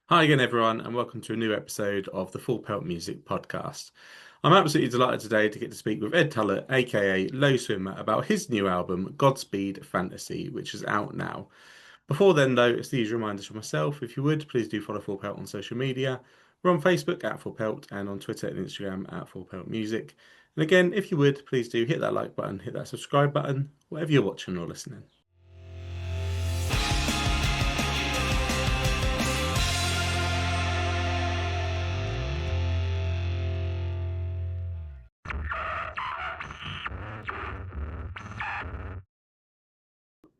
Hi again, everyone, and welcome to a new episode of the Pelt Music Podcast. I'm absolutely delighted today to get to speak with Ed Tullett, aka Lowswimmer, about his new album, Godspeed Fantasy, which is out now. Before then, though, it's these reminders for myself. If you would, please do follow Pelt on social media. We're on Facebook at Pelt and on Twitter and Instagram at Pelt Music. And again, if you would, please do hit that like button, hit that subscribe button, whatever you're watching or listening.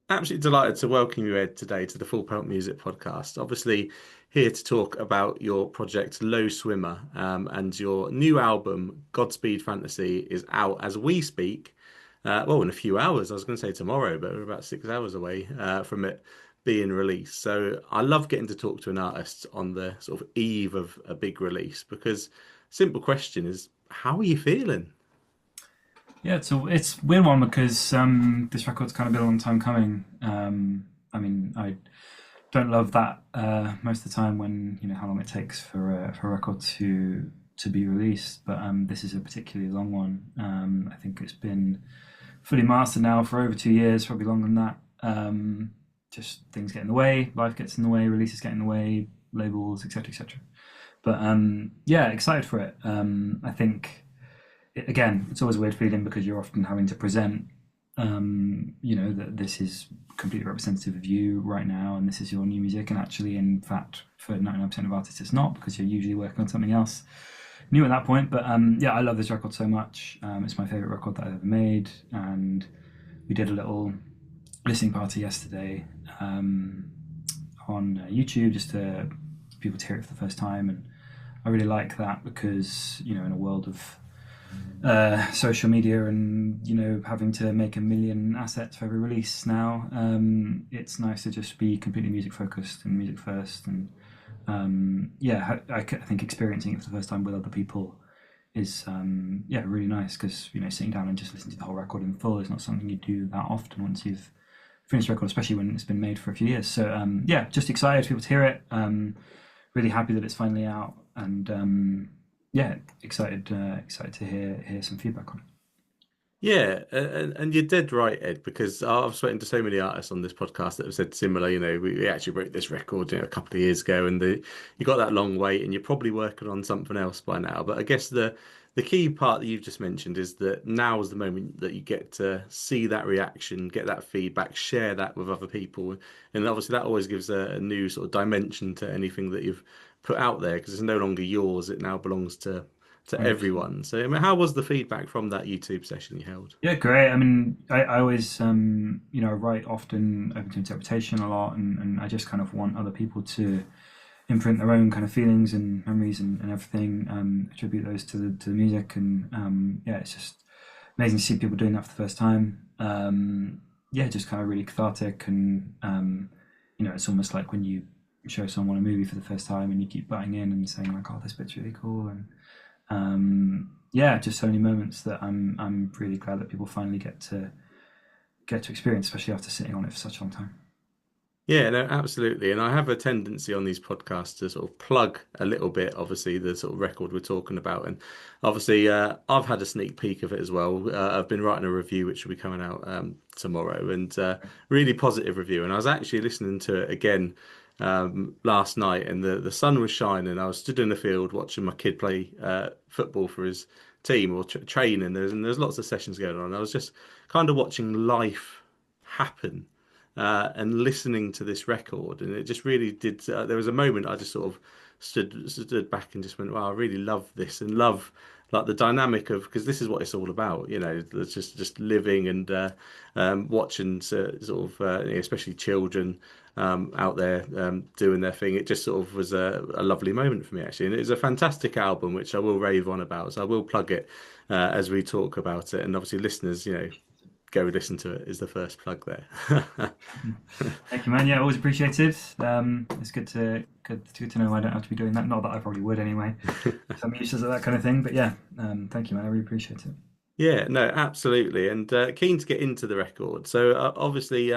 Absolutely delighted to welcome you, Ed, today to the Pelt Music Podcast. Obviously, here to talk about your project Lowswimmer, and your new album Godspeed Fantasy is out as we speak. Well, in a few hours. I was going to say tomorrow, but we're about 6 hours away from it being released. So I love getting to talk to an artist on the sort of eve of a big release because simple question is, how are you feeling? Yeah, it's a weird one because this record's kind of been a long time coming. I don't love that most of the time when how long it takes for a record to be released, but this is a particularly long one. I think it's been fully mastered now for over 2 years, probably longer than that. Just things get in the way, life gets in the way, releases get in the way, labels, etc., etc. But yeah, excited for it. I think again, it's always a weird feeling because you're often having to present, that this is completely representative of you right now, and this is your new music. And actually, in fact, for 99% of artists, it's not because you're usually working on something else new at that point. But yeah, I love this record so much. It's my favorite record that I've ever made, and we did a little listening party yesterday on YouTube just to people to hear it for the first time, and I really like that because in a world of social media and having to make a million assets for every release now, it's nice to just be completely music focused and music first. And yeah, I think experiencing it for the first time with other people is yeah, really nice because sitting down and just listening to the whole record in full is not something you do that often once you've finished a record, especially when it's been made for a few years. So yeah, just excited for people to hear it. Really happy that it's finally out, and yeah, excited to hear some feedback on it. Yeah, and you're dead right, Ed, because I've spoken to so many artists on this podcast that have said similar. We actually wrote this record, a couple of years ago, and you got that long wait, and you're probably working on something else by now. But I guess the key part that you've just mentioned is that now is the moment that you get to see that reaction, get that feedback, share that with other people, and obviously that always gives a new sort of dimension to anything that you've put out there because it's no longer yours; it now belongs to 100%. everyone. So, I mean, how was the feedback from that YouTube session you held? Yeah, great. I mean, I always, write often open to interpretation a lot, and I just kind of want other people to imprint their own kind of feelings and memories and everything, attribute those to the music. And yeah, it's just amazing to see people doing that for the first time. Yeah, just kind of really cathartic. And, it's almost like when you show someone a movie for the first time and you keep butting in and saying, like, oh, this bit's really cool. And yeah, just so many moments that I'm really glad that people finally get to experience, especially after sitting on it for such a long time. Yeah, no, absolutely. And I have a tendency on these podcasts to sort of plug a little bit, obviously, the sort of record we're talking about. And obviously, I've had a sneak peek of it as well. I've been writing a review, which will be coming out tomorrow, and really positive review. And I was actually listening to it again last night, and the sun was shining. I was stood in the field watching my kid play football for his team or training. There's lots of sessions going on. I was just kind of watching life happen and listening to this record, and it just really did. There was a moment I just sort of stood back and just went, "Wow, I really love this and love like the dynamic of because this is what it's all about, It's just living and watching sort of, especially children out there doing their thing. It just sort of was a lovely moment for me actually, and it was a fantastic album, which I will rave on about. So I will plug it as we talk about it, and obviously listeners, go listen to it is the first plug there. Thank you, man. Yeah, always appreciated. It's good to know I don't have to be doing that. Not that I probably would anyway. So I'm used to that kind of thing. But yeah, thank you, man. I really appreciate it. Yeah, no, absolutely, and keen to get into the record. So obviously,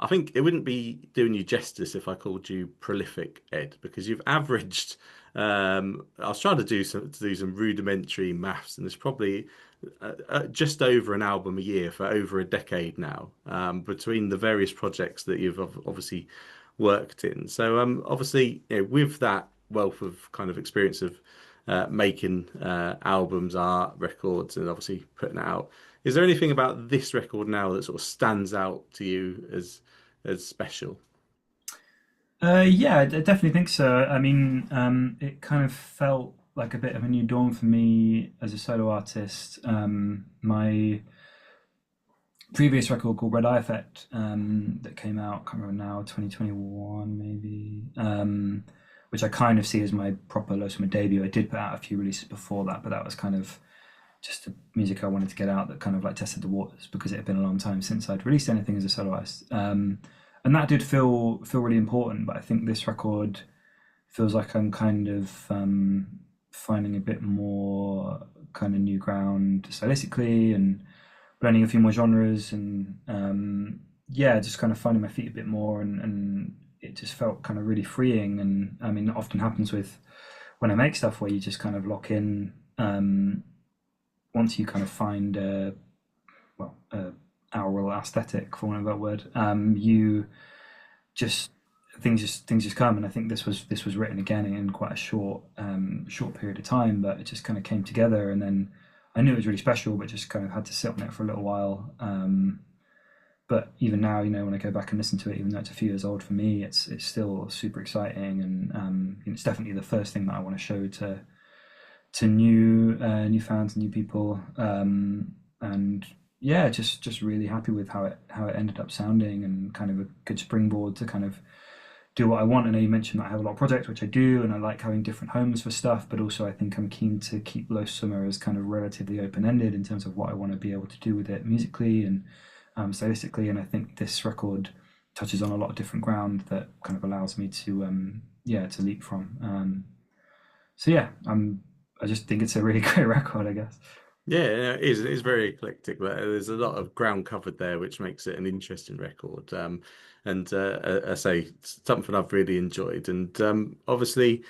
I think it wouldn't be doing you justice if I called you prolific, Ed, because you've averaged. I was trying to do some rudimentary maths, and there's probably just over an album a year for over a decade now, between the various projects that you've obviously worked in. So, obviously, with that wealth of kind of experience of making albums, art, records, and obviously putting it out. Is there anything about this record now that sort of stands out to you as special? Yeah, I definitely think so. I mean, it kind of felt like a bit of a new dawn for me as a solo artist. My previous record called Red Eye Effect, that came out, I can't remember now, 2021 maybe, which I kind of see as my proper Lowswimmer debut. I did put out a few releases before that, but that was kind of just the music I wanted to get out that kind of like tested the waters because it had been a long time since I'd released anything as a soloist. And that did feel really important, but I think this record feels like I'm kind of finding a bit more kind of new ground stylistically and blending a few more genres and yeah, just kind of finding my feet a bit more and it just felt kind of really freeing. And I mean, it often happens with when I make stuff where you just kind of lock in once you kind of find a aural aesthetic, for want of a better word, you just things just come. And I think this was written again in quite a short period of time, but it just kind of came together. And then I knew it was really special, but just kind of had to sit on it for a little while. But even now, when I go back and listen to it, even though it's a few years old for me, it's still super exciting, and it's definitely the first thing that I want to show to new fans, new people, and yeah, just really happy with how it ended up sounding, and kind of a good springboard to kind of do what I want. I know you mentioned that I have a lot of projects, which I do, and I like having different homes for stuff, but also I think I'm keen to keep Lowswimmer as kind of relatively open-ended in terms of what I want to be able to do with it musically and stylistically. And I think this record touches on a lot of different ground that kind of allows me to to leap from. So yeah, I just think it's a really great record, I guess. Yeah, it is. It is very eclectic, but there's a lot of ground covered there, which makes it an interesting record. And I say it's something I've really enjoyed. And obviously,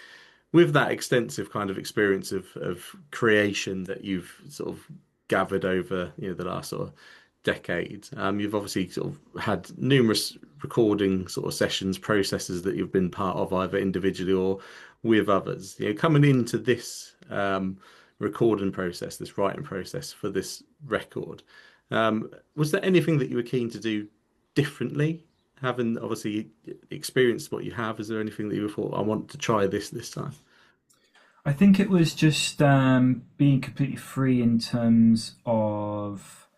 with that extensive kind of experience of creation that you've sort of gathered over, the last sort of decade, you've obviously sort of had numerous recording sort of sessions, processes that you've been part of either individually or with others. Coming into this recording process, this writing process for this record, was there anything that you were keen to do differently? Having obviously experienced what you have, is there anything that you thought, I want to try this time? I think it was just being completely free in terms of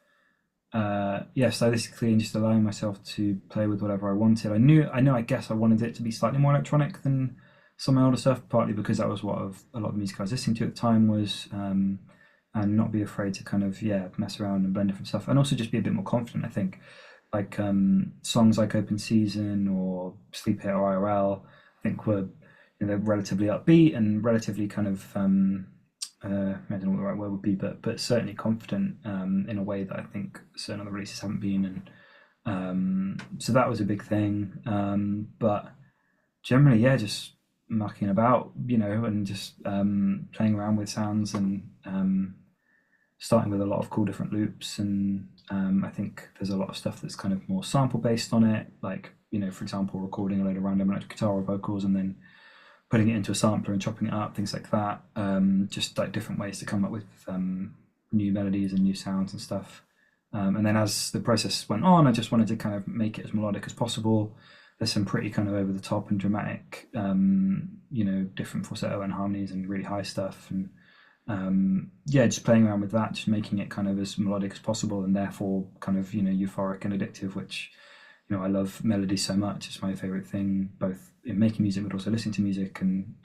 stylistically, and just allowing myself to play with whatever I wanted. I guess I wanted it to be slightly more electronic than some of my older stuff, partly because that was what a lot of music I was listening to at the time was, and not be afraid to kind of mess around and blend different stuff, and also just be a bit more confident. I think like songs like Open Season or Sleep Hit or IRL, I think were relatively upbeat and relatively kind of I don't know what the right word would be, but certainly confident in a way that I think certain other releases haven't been, and so that was a big thing. But generally, yeah, just mucking about, and just playing around with sounds and starting with a lot of cool different loops. And I think there's a lot of stuff that's kind of more sample based on it, like for example, recording a load of random electric guitar or vocals and then putting it into a sampler and chopping it up, things like that. Just like different ways to come up with new melodies and new sounds and stuff. And then as the process went on, I just wanted to kind of make it as melodic as possible. There's some pretty kind of over the top and dramatic, different falsetto and harmonies and really high stuff. And just playing around with that, just making it kind of as melodic as possible and therefore kind of, euphoric and addictive, which, I love melody so much. It's my favorite thing, both in making music, but also listening to music. And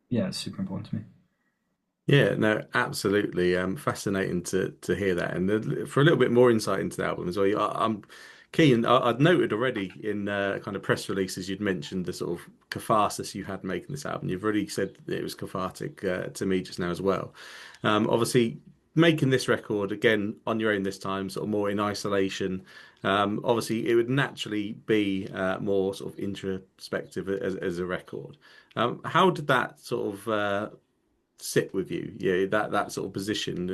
it's super important to me. Yeah, no, absolutely. Fascinating to hear that, and for a little bit more insight into the album as well. I'm keen. I'd noted already in kind of press releases you'd mentioned the sort of catharsis you had making this album. You've already said that it was cathartic to me just now as well. Obviously, making this record again on your own this time, sort of more in isolation. Obviously, it would naturally be more sort of introspective as a record. How did that sort of sit with you? Yeah, that sort of position,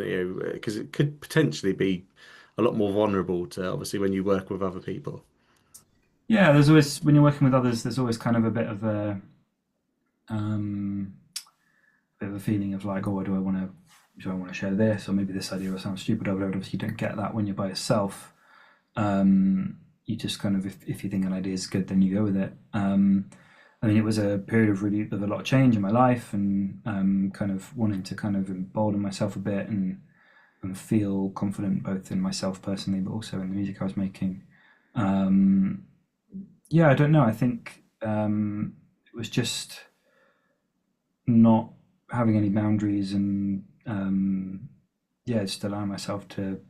because it could potentially be a lot more vulnerable to obviously when you work with other people. Yeah, there's always when you're working with others, there's always kind of um, bit of a feeling of like, oh, do I want to share this, or maybe this idea will sound stupid or whatever. Obviously, you don't get that when you're by yourself. You just kind of, if you think an idea is good, then you go with it. I mean, it was a period of a lot of change in my life, and kind of wanting to kind of embolden myself a bit and feel confident both in myself personally, but also in the music I was making. Um, yeah, I don't know. I think it was just not having any boundaries and yeah, just allowing myself to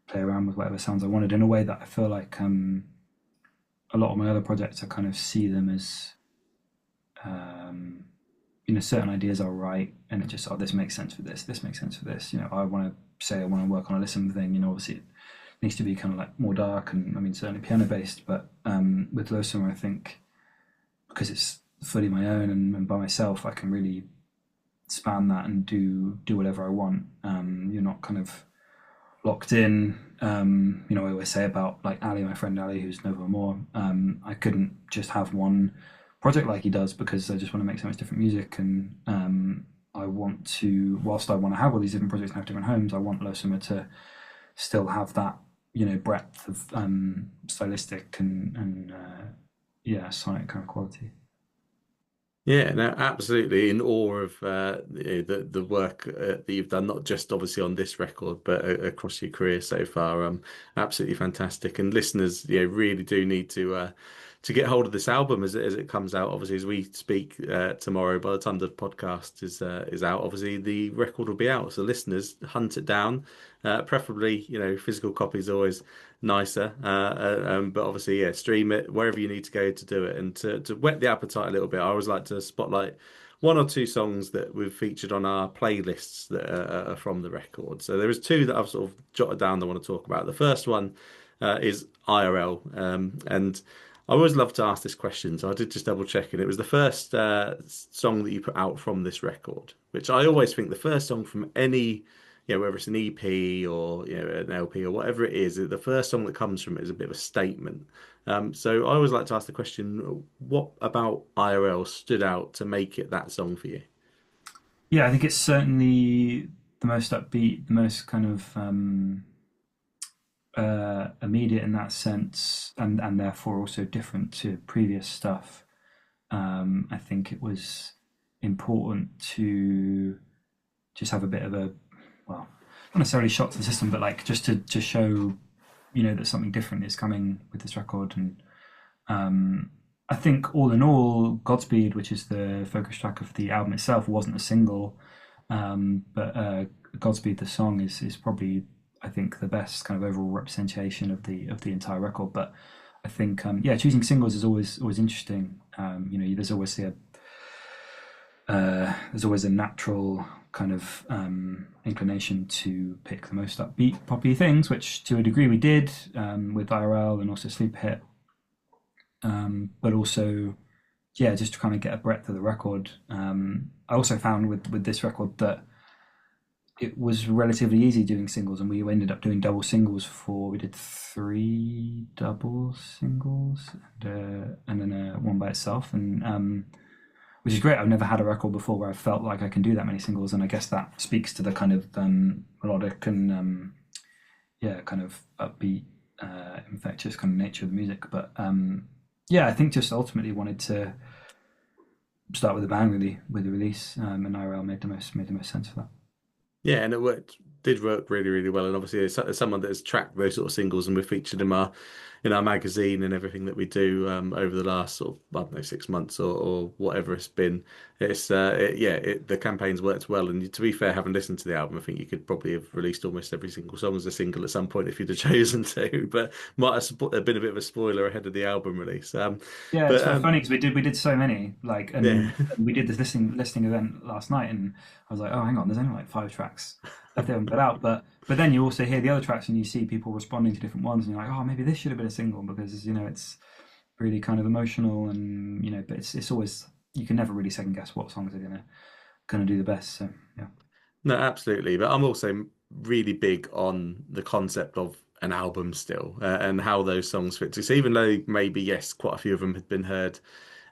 play around with whatever sounds I wanted in a way that I feel like a lot of my other projects I kind of see them as um, certain ideas are right, and it just, oh, this makes sense for this makes sense for this. I want to say I want to work on a listen thing. Obviously it needs to be kind of like more dark, and I mean certainly piano based, but with Lowswimmer I think because it's fully my own and by myself, I can really span that and do whatever I want. You're not kind of locked in. I always say about like Ali, my friend Ali, who's Nova More. I couldn't just have one project like he does because I just want to make so much different music, and I want to, whilst I want to have all these different projects and have different homes, I want Lowswimmer to still have that breadth of stylistic and yeah, sonic kind of quality. Yeah, no, absolutely in awe of the work that you've done, not just obviously on this record, but across your career so far. Absolutely fantastic. And listeners, really do need to get hold of this album as it comes out. Obviously, as we speak tomorrow, by the time the podcast is out, obviously the record will be out. So listeners, hunt it down. Preferably, physical copies are always nicer. But obviously, yeah, stream it wherever you need to go to do it. And to whet the appetite a little bit, I always like to spotlight one or two songs that we've featured on our playlists that are from the record. So there is two that I've sort of jotted down that I want to talk about. The first one is IRL, and I always love to ask this question, so I did just double check, and it was the first song that you put out from this record, which I always think the first song from any, whether it's an EP or an LP or whatever it is, the first song that comes from it is a bit of a statement. So I always like to ask the question, what about IRL stood out to make it that song for you? Yeah, I think it's certainly the most upbeat, the most kind of immediate in that sense, and therefore also different to previous stuff. I think it was important to just have a bit of a, well, not necessarily shock to the system, but like just to show, that something different is coming with this record. And I think all in all, Godspeed, which is the focus track of the album itself, wasn't a single, but Godspeed, the song, is probably, I think, the best kind of overall representation of the entire record. But I think yeah, choosing singles is always interesting. There's always a natural kind of inclination to pick the most upbeat poppy things, which to a degree we did with IRL and also Sleep Hit, but also yeah, just to kind of get a breadth of the record. I also found with this record that it was relatively easy doing singles, and we ended up doing double singles we did 3 double singles and then one by itself, and which is great. I've never had a record before where I felt like I can do that many singles, and I guess that speaks to the kind of melodic and yeah, kind of upbeat, infectious kind of nature of the music. But yeah, I think just ultimately wanted to start with a bang really with the release, and IRL made the most sense of that. Yeah, and did work really, really well. And obviously, as someone that has tracked those sort of singles, and we've featured in our magazine and everything that we do over the last sort of, I don't know, 6 months or whatever it's been. The campaign's worked well. And to be fair, having listened to the album, I think you could probably have released almost every single song as a single at some point if you'd have chosen to. But might have been a bit of a spoiler ahead of the album release. Yeah, it's But quite funny because we did so many, and yeah. we did this listening event last night, and I was like, oh, hang on, there's only like 5 tracks if they haven't put out. But then you also hear the other tracks and you see people responding to different ones, and you're like, oh, maybe this should have been a single because it's really kind of emotional, and but it's always, you can never really second guess what songs are gonna do the best. So yeah. No, absolutely. But I'm also really big on the concept of an album still, and how those songs fit. So even though maybe, yes, quite a few of them had been heard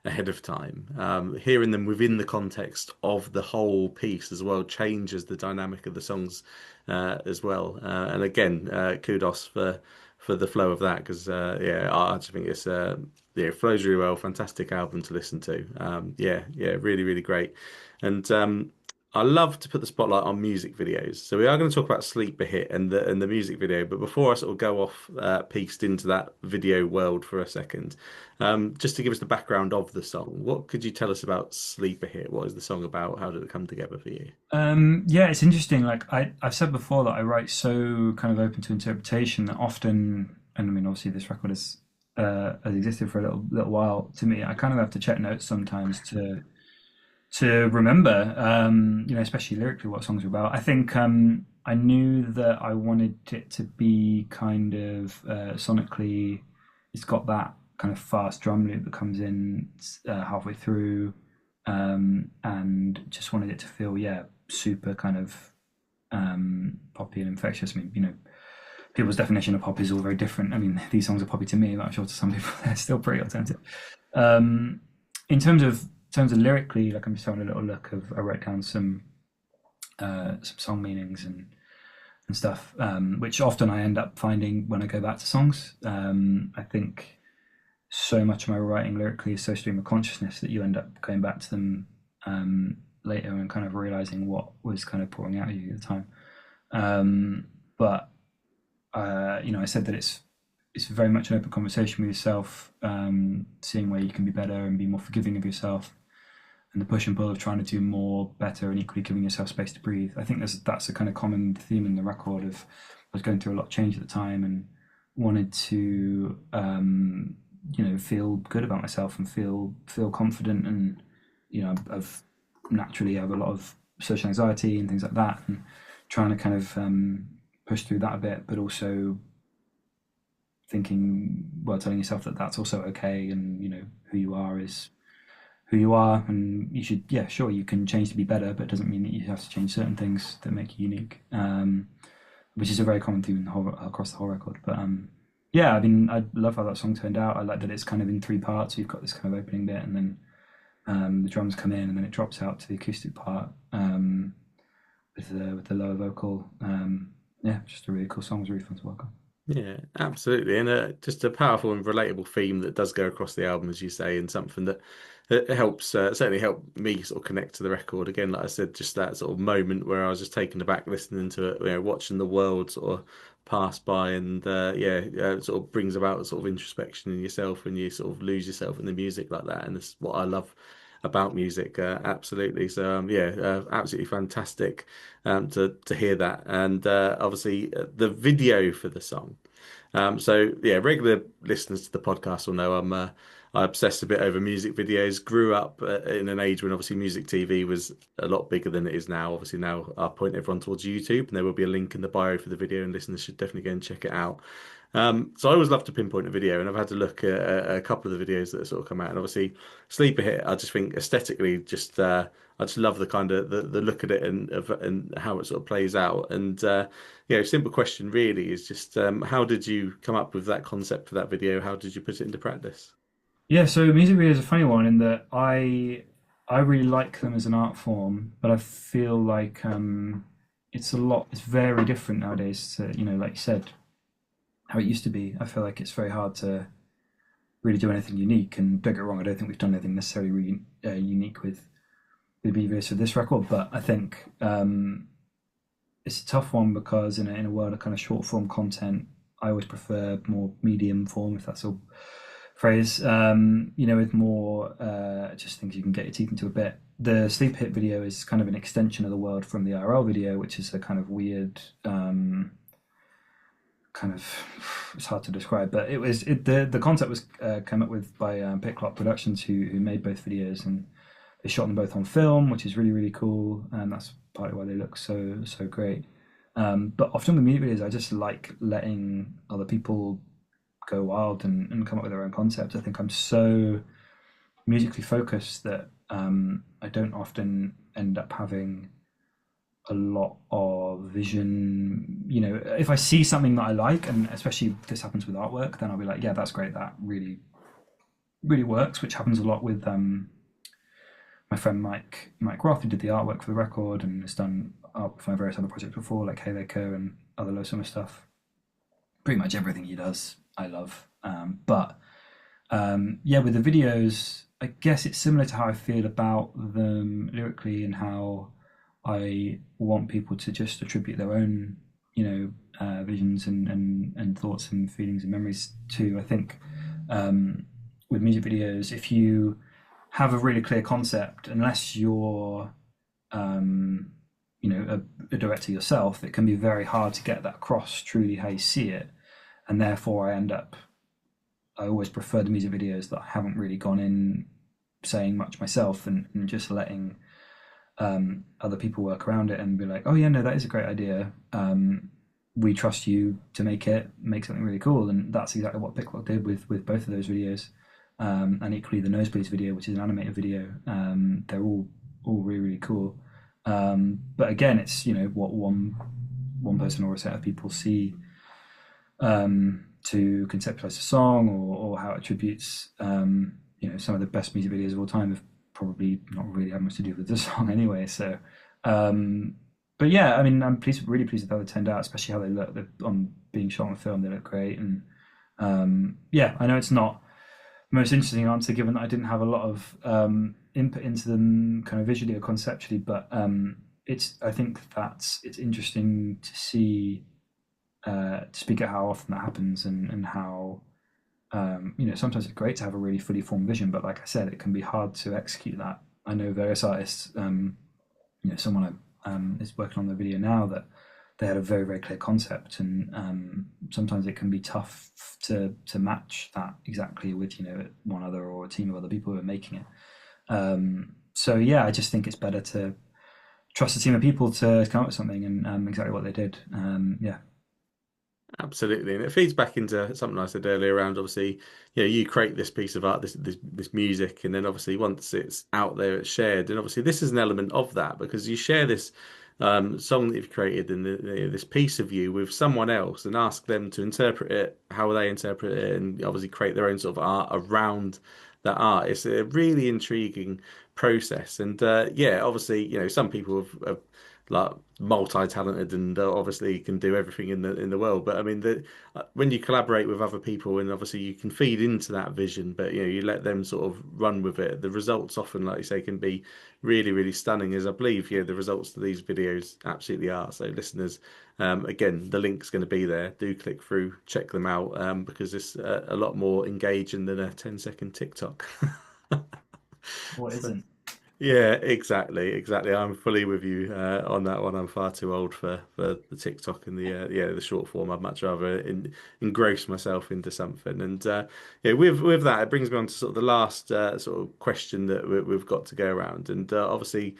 ahead of time, hearing them within the context of the whole piece as well changes the dynamic of the songs as well. And again, kudos for the flow of that because yeah, I just think it's yeah, it flows really well. Fantastic album to listen to. Yeah, yeah, really, really great. And I love to put the spotlight on music videos. So we are going to talk about Sleeper Hit and the music video. But before I sort of go off pieced into that video world for a second, just to give us the background of the song, what could you tell us about Sleeper Hit? What is the song about? How did it come together for you? Yeah, it's interesting. Like I've said before that I write so kind of open to interpretation that often, and I mean, obviously this record has existed for a little while. To me, I kind of have to check notes sometimes to remember, especially lyrically what songs are about. I think I knew that I wanted it to be kind of sonically, it's got that kind of fast drum loop that comes in halfway through, and just wanted it to feel, yeah, super kind of poppy and infectious. I mean, people's definition of pop is all very different. I mean, these songs are poppy to me, but I'm sure to some people they're still pretty alternative. In terms of lyrically, like I'm just having a little look of, I wrote down some song meanings and stuff, which often I end up finding when I go back to songs. I think so much of my writing lyrically is so stream of consciousness that you end up going back to them later and kind of realizing what was kind of pouring out of you at the time. But I said that it's very much an open conversation with yourself, seeing where you can be better and be more forgiving of yourself, and the push and pull of trying to do more, better, and equally giving yourself space to breathe. I think that's a kind of common theme in the record. Of I was going through a lot of change at the time and wanted to feel good about myself and feel confident, and I've naturally have a lot of social anxiety and things like that, and trying to kind of push through that a bit, but also telling yourself that that's also okay, and who you are is who you are, and you should, yeah, sure, you can change to be better, but it doesn't mean that you have to change certain things that make you unique, which is a very common theme across the whole record. But yeah, I mean, I love how that song turned out. I like that it's kind of in three parts. You've got this kind of opening bit, and then the drums come in, and then it drops out to the acoustic part with the lower vocal. Yeah, just a really cool song. It was really fun to work on. Yeah, absolutely. And just a powerful and relatable theme that does go across the album, as you say, and something that it helps, certainly helped me sort of connect to the record. Again, like I said, just that sort of moment where I was just taken aback listening to it, watching the world sort of pass by, and it sort of brings about sort of introspection in yourself, and you sort of lose yourself in the music like that. And it's what I love about music, absolutely. So absolutely fantastic to hear that, and obviously the video for the song. So yeah, regular listeners to the podcast will know I obsess a bit over music videos. Grew up in an age when obviously music TV was a lot bigger than it is now. Obviously now I point everyone towards YouTube, and there will be a link in the bio for the video, and listeners should definitely go and check it out. So I always love to pinpoint a video, and I've had to look at a couple of the videos that have sort of come out. And obviously, Sleeper Hit, I just think aesthetically, I just love the kind of the look at it and how it sort of plays out. And simple question really is just how did you come up with that concept for that video? How did you put it into practice? Yeah, so music video is a funny one in that I really like them as an art form, but I feel like it's very different nowadays to, like you said, how it used to be. I feel like it's very hard to really do anything unique, and don't get me wrong, I don't think we've done anything necessarily really unique with the videos for this record, but I think it's a tough one because in a world of kind of short form content, I always prefer more medium form, if that's a phrase, with more just things you can get your teeth into a bit. The Sleep Hit video is kind of an extension of the world from the IRL video, which is a kind of weird it's hard to describe, but the concept was came up with by Pit Productions, who made both videos, and they shot them both on film, which is really, really cool, and that's partly why they look so great. But often with music videos, I just like letting other people go wild and come up with their own concepts. I think I'm so musically focused that I don't often end up having a lot of vision. You know, if I see something that I like, and especially if this happens with artwork, then I'll be like, yeah, that's great. That really works, which happens a lot with my friend Mike Roth, who did the artwork for the record and has done art for my various other projects before, like Halo Co and other Lowswimmer stuff. Pretty much everything he does, I love. Yeah, with the videos, I guess it's similar to how I feel about them lyrically and how I want people to just attribute their own, visions and thoughts and feelings and memories to. I think with music videos, if you have a really clear concept, unless you're, a director yourself, it can be very hard to get that across truly how you see it. And therefore, I always prefer the music videos that I haven't really gone in saying much myself and just letting other people work around it and be like, oh yeah, no, that is a great idea. We trust you to make something really cool. And that's exactly what Picklock did with both of those videos. And equally the Nosebleeds video, which is an animated video. They're all really, really cool. But again, it's, what one person or a set of people see to conceptualize a song or how it attributes, some of the best music videos of all time have probably not really had much to do with the song anyway. So, but yeah, I mean, I'm really pleased with how they turned out, especially how they look on being shot on film. They look great. And yeah, I know it's not the most interesting answer given that I didn't have a lot of input into them kind of visually or conceptually, but I think it's interesting to see, to speak at how often that happens and how, sometimes it's great to have a really fully formed vision, but like I said, it can be hard to execute that. I know various artists, someone is working on the video now that they had a very, very clear concept, and sometimes it can be tough to match that exactly with, one other or a team of other people who are making it. So yeah, I just think it's better to trust a team of people to come up with something, and exactly what they did. Yeah. Absolutely, and it feeds back into something I said earlier around obviously, you create this piece of art, this music, and then obviously once it's out there, it's shared, and obviously this is an element of that because you share this song that you've created and this piece of you with someone else and ask them to interpret it how they interpret it, and obviously create their own sort of art around that art. It's a really intriguing process, and yeah, obviously, some people have like multi-talented and obviously can do everything in the world. But I mean, when you collaborate with other people and obviously you can feed into that vision, but you let them sort of run with it. The results often, like you say, can be really, really stunning. As I believe, the results of these videos absolutely are. So listeners, again, the link's going to be there. Do click through, check them out, because it's a lot more engaging than a 10-second TikTok. What So, isn't? yeah, exactly. I'm fully with you on that one. I'm far too old for the TikTok and the short form. I'd much rather engross myself into something. And yeah, with that, it brings me on to sort of the last sort of question that we've got to go around. And obviously,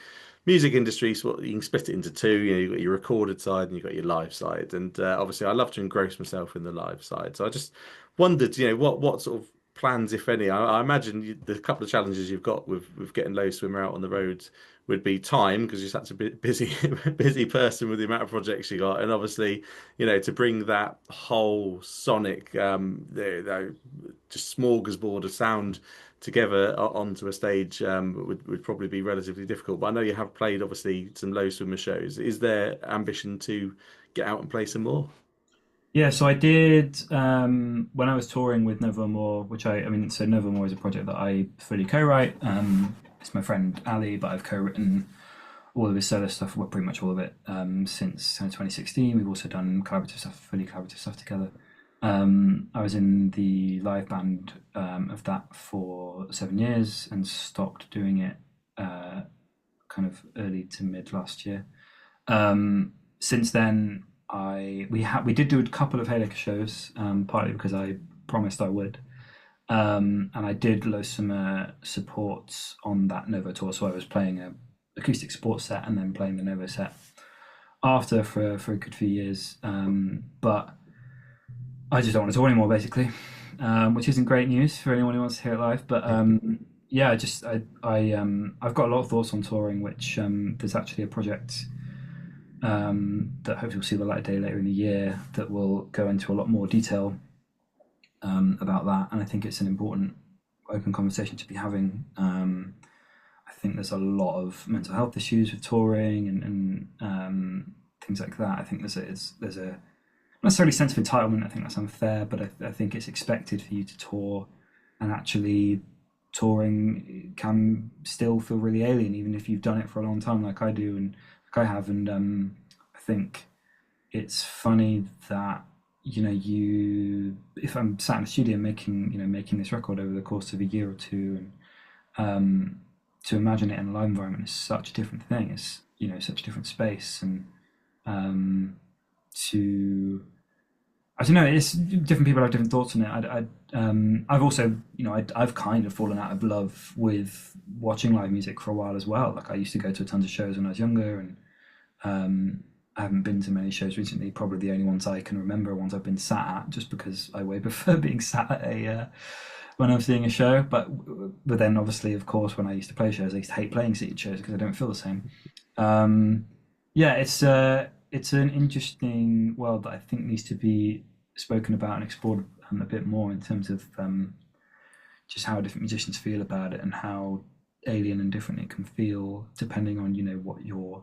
music industry, so you can split it into two. You've got your recorded side and you've got your live side. And obviously, I love to engross myself in the live side. So I just wondered, what sort of plans, if any. I imagine the couple of challenges you've got with getting Lowswimmer out on the roads would be time because you're such a bit busy busy person with the amount of projects you got, and obviously, to bring that whole sonic, just smorgasbord of sound together onto a stage would probably be relatively difficult. But I know you have played obviously some Lowswimmer shows. Is there ambition to get out and play some more? Yeah, so I did when I was touring with Nevermore, so Nevermore is a project that I fully co-write. It's my friend Ali, but I've co-written all of his solo stuff, well, pretty much all of it, since 2016. We've also done fully collaborative stuff together. I was in the live band of that for 7 years and stopped doing it kind of early to mid last year. Since then, we did do a couple of Haleka shows, partly because I promised I would, and I did Lowswimmer supports on that Novo tour. So I was playing a acoustic support set and then playing the Novo set after for a good few years, but I just don't want to tour anymore, basically, which isn't great news for anyone who wants to hear it live. But yeah, I've got a lot of thoughts on touring, which there's actually a project that hopefully will see the light of day later in the year that will go into a lot more detail about that, and I think it's an important open conversation to be having. I think there's a lot of mental health issues with touring and things like that. I think there's a not necessarily sense of entitlement. I think that's unfair, but I think it's expected for you to tour, and actually touring can still feel really alien, even if you've done it for a long time, like I do and like I have. And I think it's funny that you if I'm sat in the studio making this record over the course of a year or two, and to imagine it in a live environment is such a different thing. It's such a different space, and to I don't know. It's different people have different thoughts on it. I've also, I've kind of fallen out of love with watching live music for a while as well. Like I used to go to tons of shows when I was younger, and I haven't been to many shows recently. Probably the only ones I can remember are ones I've been sat at, just because I way prefer being sat at a when I'm seeing a show. But then obviously, of course, when I used to play shows, I used to hate playing seated shows because I don't feel the same. Yeah, it's an interesting world that I think needs to be spoken about and explored a bit more in terms of just how different musicians feel about it, and how alien and different it can feel depending on what your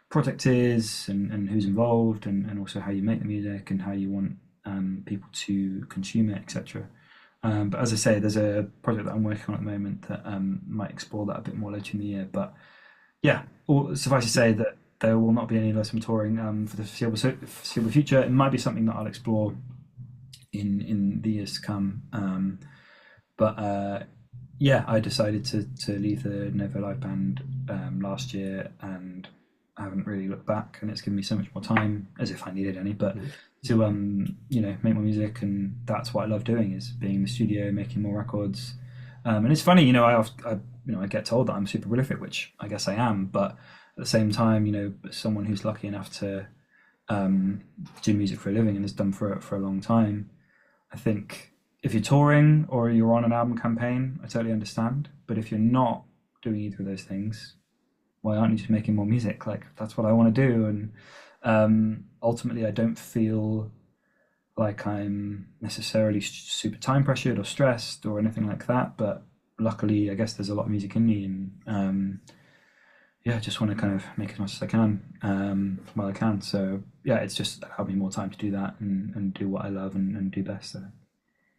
project is, and who's involved, and also how you make the music and how you want people to consume it, etc. But as I say, there's a project that I'm working on at the moment that might explore that a bit more later in the year. But yeah, suffice to say that there will not be any Lowswimmer touring for the foreseeable future. It might be something that I'll explore in the years to come. But yeah, I decided to leave the Novo Live Band last year, and I haven't really looked back, and it's given me so much more time, as if I needed any, but to make more music. And that's what I love doing, is being in the studio making more records. And it's funny, I get told that I'm super prolific, which I guess I am, but at the same time, someone who's lucky enough to do music for a living and has done for a long time, I think if you're touring or you're on an album campaign, I totally understand. But if you're not doing either of those things, why aren't you just making more music? Like, that's what I want to do. And ultimately, I don't feel like I'm necessarily super time pressured or stressed or anything like that. But luckily, I guess there's a lot of music in me, and yeah, I just want to kind of make as much as I can while I can. So yeah, it's just allowed me more time to do that, and do what I love, and do best. So.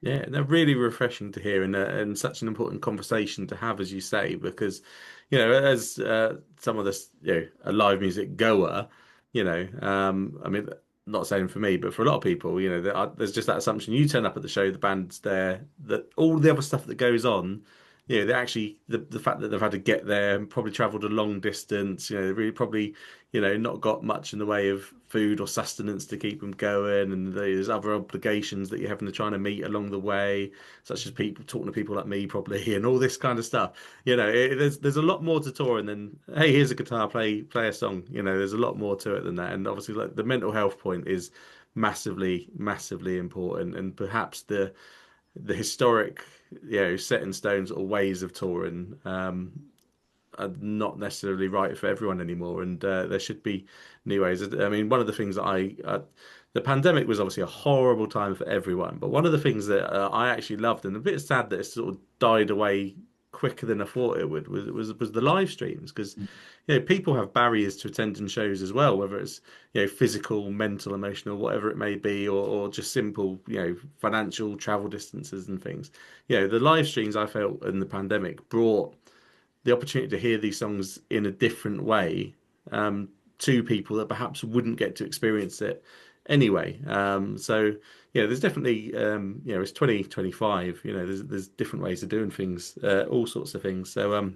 Yeah, they're really refreshing to hear, and such an important conversation to have, as you say, because, as some of this, a live music goer, I mean, not saying for me, but for a lot of people, there's just that assumption. You turn up at the show, the band's there, that all the other stuff that goes on, they actually, the fact that they've had to get there and probably traveled a long distance, they've really probably, not got much in the way of food or sustenance to keep them going, and there's other obligations that you're having to try and meet along the way, such as people talking to people like me, probably, and all this kind of stuff. There's a lot more to touring than, hey, here's a guitar, play a song. There's a lot more to it than that, and obviously, like, the mental health point is massively, massively important, and perhaps the historic, set in stone sort of ways of touring are not necessarily right for everyone anymore, and there should be new ways. I mean, one of the things that the pandemic was obviously a horrible time for everyone, but one of the things that I actually loved, and a bit sad that it sort of died away quicker than I thought it would, was the live streams, because people have barriers to attending shows as well, whether it's physical, mental, emotional, whatever it may be, or just simple financial, travel distances and things. The live streams, I felt, in the pandemic brought the opportunity to hear these songs in a different way, to people that perhaps wouldn't get to experience it anyway. So there's definitely, it's 2025. There's different ways of doing things, all sorts of things. So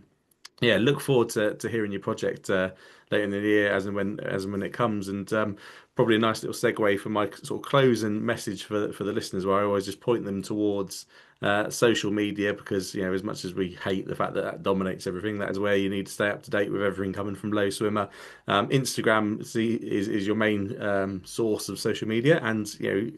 yeah, look forward to hearing your project later in the year, as and when it comes. And probably a nice little segue for my sort of closing message for the listeners, where I always just point them towards social media, because as much as we hate the fact that that dominates everything, that is where you need to stay up to date with everything coming from Low Swimmer. Instagram is your main source of social media, and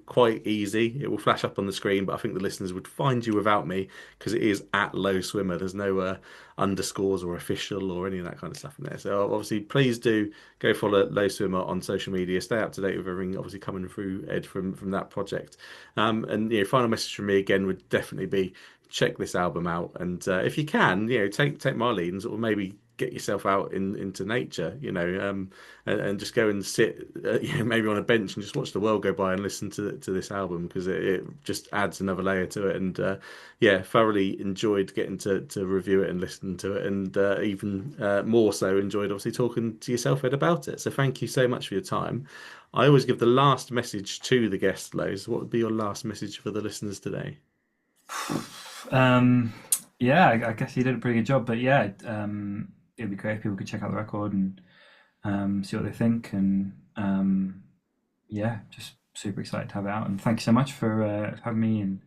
quite easy. It will flash up on the screen, but I think the listeners would find you without me, because it is at Low Swimmer. There's no underscores or official or any of that kind of stuff in there. So obviously, please do go follow Low Swimmer on social media. Stay up to date with everything obviously coming through Ed from that project. And final message from me again would definitely be, check this album out, and if you can, take my lead and sort of maybe get yourself out into nature, and just go and sit, maybe on a bench and just watch the world go by and listen to this album, because it just adds another layer to it. And thoroughly enjoyed getting to review it and listen to it, and even more so enjoyed obviously talking to yourself, Ed, about it. So thank you so much for your time. I always give the last message to the guest, Lowe's. What would be your last message for the listeners today? Um, yeah, I guess you did a pretty good job. But yeah, it'd be great if people could check out the record and see what they think. And yeah, just super excited to have it out. And thank you so much for having me and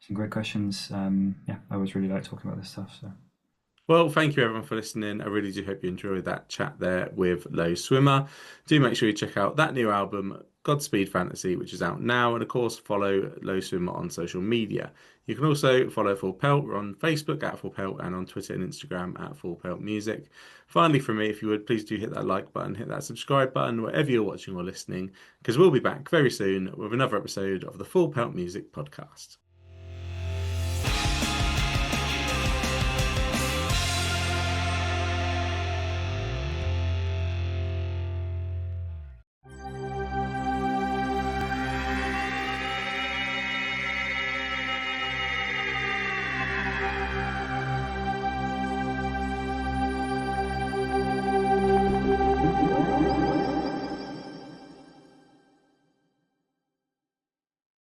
some great questions. Yeah, I always really like talking about this stuff. So Well, thank you everyone for listening. I really do hope you enjoyed that chat there with Low Swimmer. Do make sure you check out that new album, Godspeed Fantasy, which is out now. And of course, follow Low Swimmer on social media. You can also follow Full Pelt. We're on Facebook at Full Pelt, and on Twitter and Instagram at Full Pelt Music. Finally, from me, if you would, please do hit that like button, hit that subscribe button, wherever you're watching or listening, because we'll be back very soon with another episode of the Full Pelt Music Podcast.